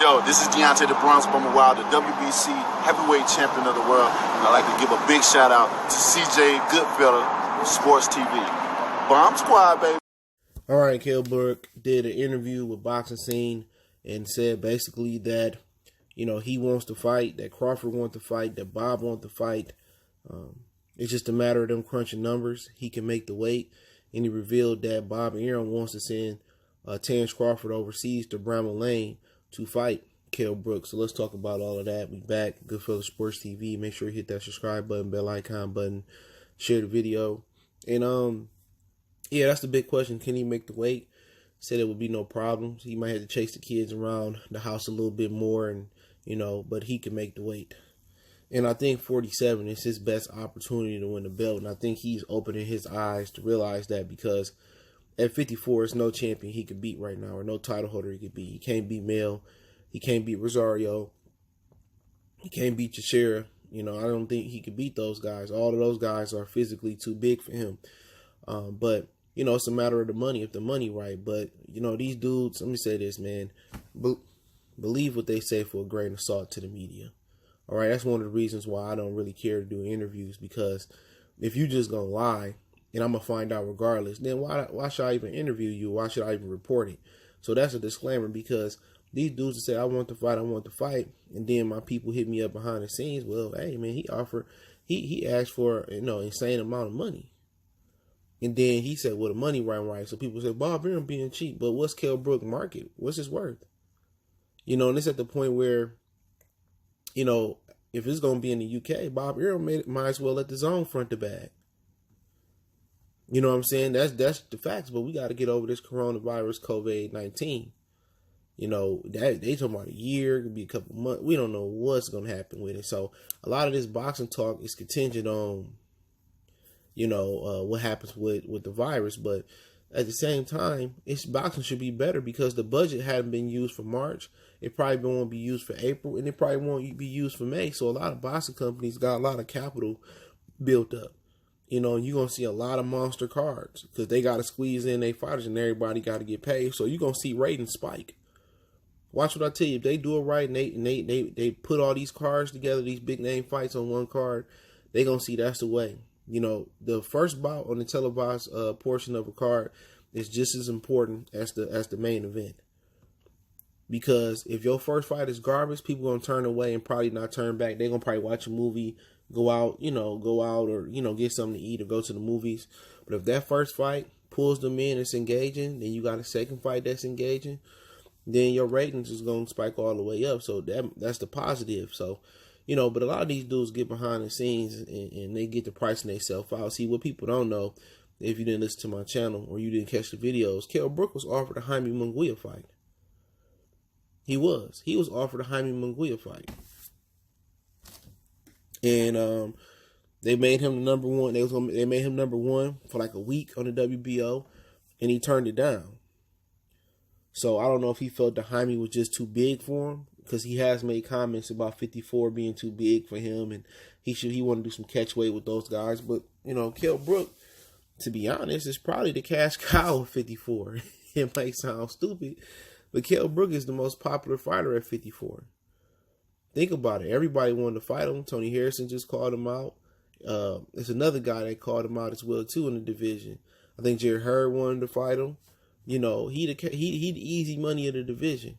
Yo, this is Deontay the Bronx Bummer Wild, the WBC heavyweight champion of the world. And I'd like to give a big shout out to CJ Goodfellow of Sports TV. Bomb Squad, baby. All right, Crawford-Brook did an interview with Boxing Scene and said basically that, you know, he wants to fight, that Crawford wants to fight, that Bob wants to fight. It's just a matter of them crunching numbers. He can make the weight. And he revealed that Bob and Errol wants to send Terence Crawford overseas to Bramall Lane to fight Crawford-Brook. So let's talk about all of that. We back. Goodfellow Sports TV. Make sure you hit that subscribe button, bell icon button, share the video. And yeah, that's the big question. Can he make the weight? Said it would be no problems. He might have to chase the kids around the house a little bit more, and you know, but he can make the weight. And I think 47 is his best opportunity to win the belt. And I think he's opening his eyes to realize that, because at 54, it's no champion he could beat right now, or no title holder he could beat. He can't beat Mel. He can't beat Rosario. He can't beat Teixeira. You know, I don't think he could beat those guys. All of those guys are physically too big for him. But, you know, it's a matter of the money, if the money right. But, you know, these dudes, let me say this, man. Believe what they say for a grain of salt to the media. All right, that's one of the reasons why I don't really care to do interviews, because if you just gonna lie and I'm gonna find out regardless, then why should I even interview you? Why should I even report it? So that's a disclaimer, because these dudes that say I want to fight, and then my people hit me up behind the scenes. Well, hey man, he asked for, you know, insane amount of money, and then he said, well, the money right. So people say Bob Errol being cheap, but what's Crawford-Brook market? What's his worth? You know, and it's at the point where, you know, if it's going to be in the UK, Bob Errol might as well let the DAZN front the bag. You know what I'm saying? That's the facts, but we got to get over this coronavirus, COVID-19. You know, that they talking about a year, it could be a couple months. We don't know what's going to happen with it. So a lot of this boxing talk is contingent on, you know, what happens with the virus. But at the same time, boxing should be better, because the budget hadn't been used for March. It probably won't be used for April, and it probably won't be used for May. So a lot of boxing companies got a lot of capital built up. You know, you're going to see a lot of monster cards, because they got to squeeze in their fighters, and everybody got to get paid. So you're going to see ratings spike. Watch what I tell you. If they do it right and they put all these cards together, these big name fights on one card, they're going to see that's the way. You know, the first bout on the televised portion of a card is just as important as the main event. Because if your first fight is garbage, people going to turn away and probably not turn back. They're going to probably watch a movie, go out or, you know, get something to eat or go to the movies. But if that first fight pulls them in, it's engaging, then you got a second fight that's engaging, then your ratings is going to spike all the way up. So that's the positive. So, you know, but a lot of these dudes get behind the scenes and they get the pricing themselves out. See, what people don't know, if you didn't listen to my channel or you didn't catch the videos, Crawford-Brook was offered a Jaime Munguia fight. He was offered a Jaime Munguia fight. And they made him the number one. They made him number one for like a week on the WBO, and he turned it down. So I don't know if he felt that Jaime was just too big for him, because he has made comments about 54 being too big for him, and he want to do some catch weight with those guys. But you know, Crawford-Brook, to be honest, is probably the cash cow of 54. It might sound stupid, but Crawford-Brook is the most popular fighter at 54. Think about it. Everybody wanted to fight him. Tony Harrison just called him out. There's another guy that called him out as well too in the division. I think Jerry Hearn wanted to fight him. You know, he the easy money of the division.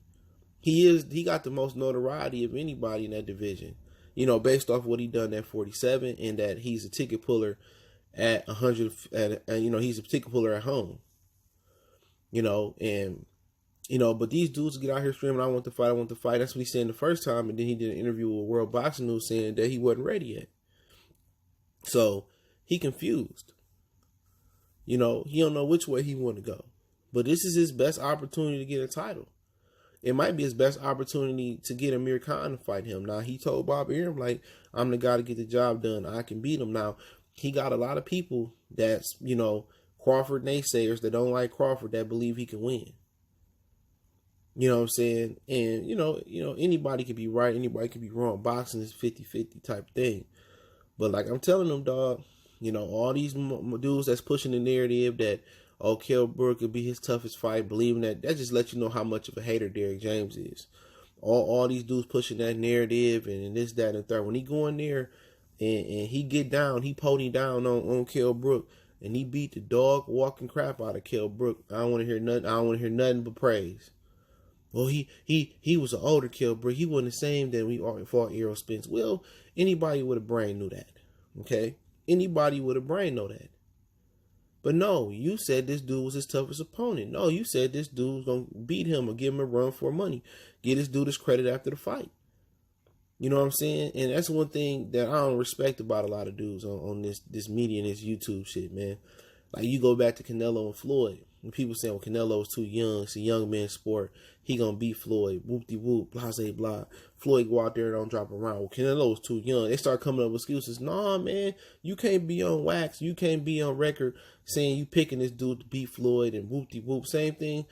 He got the most notoriety of anybody in that division. You know, based off what he done at 47, and that he's a ticket puller at 100. And you know, he's a ticket puller at home. You know, and you know, but these dudes get out here screaming, I want to fight. That's what he said the first time. And then he did an interview with World Boxing News saying that he wasn't ready yet. So he confused. You know, he don't know which way he want to go. But this is his best opportunity to get a title. It might be his best opportunity to get Amir Khan to fight him. Now, he told Bob Errol, like, I'm the guy to get the job done. I can beat him. Now, he got a lot of people that's, you know, Crawford naysayers that don't like Crawford that believe he can win. You know what I'm saying? And, you know, anybody could be right. Anybody could be wrong. Boxing is 50-50 type thing. But like I'm telling them, dog, you know, all these dudes that's pushing the narrative that, oh, Crawford-Brook could be his toughest fight, believing that just lets you know how much of a hater Derrick James is. All these dudes pushing that narrative and this, that, and the third. When he go in there and he get down, he pony down on Kell-Brook, and he beat the dog walking crap out of Kell-Brook. I don't want to hear nothing. I don't want to hear nothing but praise. Well, he was an older Kell-Brook. He wasn't the same that we fought Errol Spence. Well, anybody with a brain knew that. Okay? Anybody with a brain know that. But no, you said this dude was his toughest opponent. No, you said this dude was going to beat him or give him a run for money. Get this dude his credit after the fight. You know what I'm saying? And that's one thing that I don't respect about a lot of dudes on this media and this YouTube shit, man. Like, you go back to Canelo and Floyd. When people say, well, Canelo is too young, it's a young man's sport, he gonna beat Floyd, whoop-de-whoop, blah. Floyd go out there and don't drop around. Well, Canelo is too young. They start coming up with excuses. Nah, man, you can't be on wax. You can't be on record saying you picking this dude to beat Floyd and whoop-de-whoop. Same thing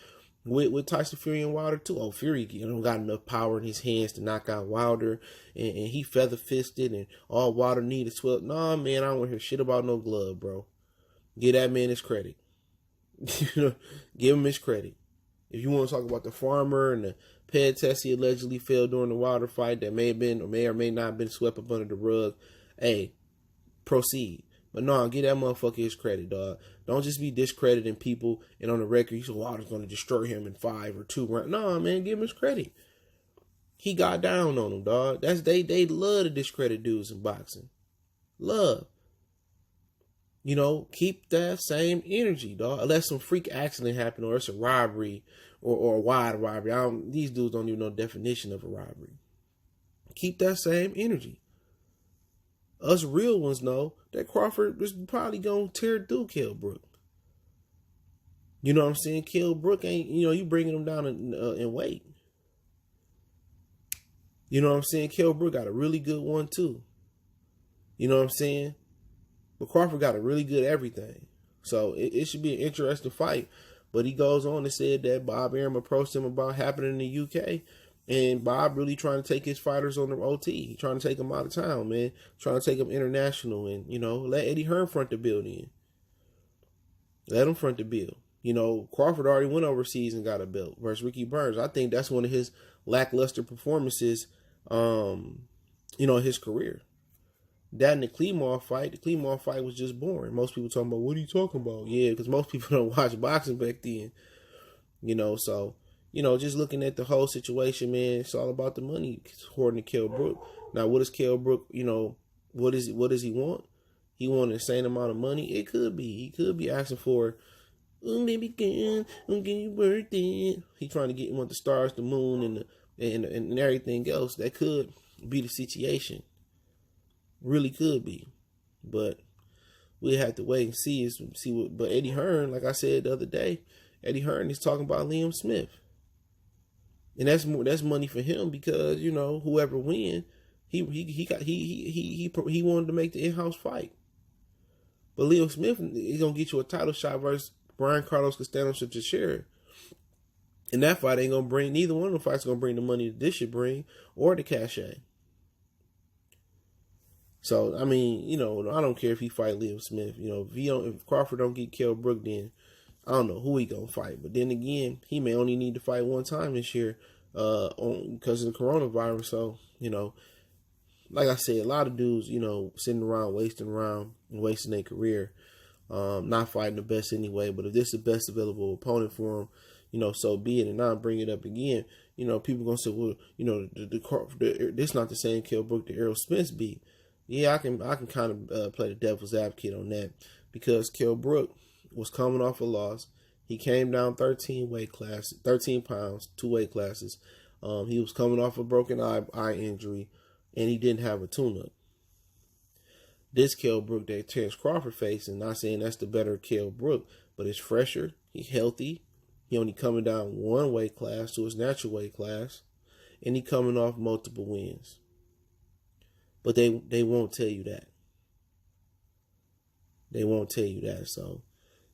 with Tyson Fury and Wilder, too. Oh, Fury don't got enough power in his hands to knock out Wilder, and he feather-fisted, and all Wilder needed is 12. Nah, man, I don't want to hear shit about no glove, bro. Give that man his credit. Give him his credit. If you want to talk about the farmer and the ped test he allegedly failed during the Wilder fight that may have been or may not have been swept up under the rug, hey, proceed. But no, give that motherfucker his credit, dog. Don't just be discrediting people and on the record you say Wilder's going to destroy him in 5 or 2 rounds. No, man, give him his credit. He got down on him, dog. They love to discredit dudes in boxing. Love. Keep that same energy, dog. Unless some freak accident happened or it's a robbery or a wide robbery. These dudes don't even know the definition of a robbery. Keep that same energy. Us real ones know that Crawford was probably going to tear through Kell-Brook. You know what I'm saying? Kell-Brook ain't, you bringing him down in weight. You know what I'm saying? Kell-Brook got a really good one, too. You know what I'm saying? But Crawford got a really good everything. So it should be an interesting fight. But he goes on and said that Bob Arum approached him about happening in the UK. And Bob really trying to take his fighters on the OT. He trying to take them out of town, man. Trying to take them international and, let Eddie Hearn front the bill in. Let him front the bill. Crawford already went overseas and got a belt versus Ricky Burns. I think that's one of his lackluster performances, his career. That and the Klimoff fight was just boring. Most people talking about, what are you talking about? Yeah, because most people don't watch boxing back then. So, just looking at the whole situation, man, it's all about the money, according to Kell-Brook. Now, what is Kell-Brook, what does he want? He want an insane amount of money? It could be. He could be asking for, oh, baby girl, I'm getting worth it. He trying to get him with the stars, the moon, and everything else. That could be the situation. Really could be, but we have to wait and see what. But Eddie Hearn, like I said the other day, Eddie Hearn is talking about Liam Smith, and that's money for him because whoever win, he wanted to make the in-house fight. But Liam Smith is gonna get you a title shot versus Brian Carlos Castanos or Teixeira. And that fight ain't gonna bring, neither one of the fights gonna bring the money that this should bring or the cachet. So, I mean, I don't care if he fight Liam Smith. If Crawford don't get Kell-Brook, then I don't know who he gonna fight. But then again, he may only need to fight one time this year because of the coronavirus. So, like I said, a lot of dudes, sitting around wasting their career, not fighting the best anyway. But if this is the best available opponent for him, so be it. And I'll bring it up again. People gonna say, well, this not the same Kell-Brook that Errol Spence beat. Yeah, I can kind of play the devil's advocate on that because Kell-Brook was coming off a loss. He came down 13 pounds, 2 weight classes. He was coming off a broken eye injury, and he didn't have a tune-up. This Kell-Brook that Terence Crawford faced, and not saying that's the better Kell-Brook, but it's fresher. He's healthy. He only coming down 1 weight class to his natural weight class, and he coming off multiple wins. But they won't tell you that. They won't tell you that. So,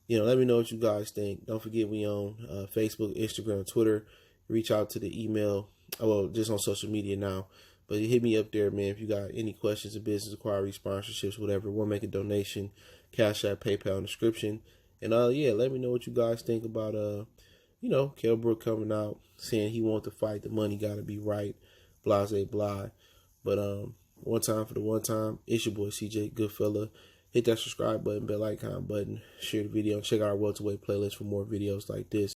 let me know what you guys think. Don't forget we on Facebook, Instagram, Twitter. Reach out to the email. Well, just on social media now. But hit me up there, man, if you got any questions or business inquiries, sponsorships, whatever. We'll make a donation. Cash App, PayPal in the description. And, let me know what you guys think about, you know, Kell coming out saying he wants to fight, the money got to be right, blah, blah, blah. But one time for the one time, it's your boy CJ Goodfella. Hit that subscribe button, bell icon button, share the video, and check out our welterweight playlist for more videos like this.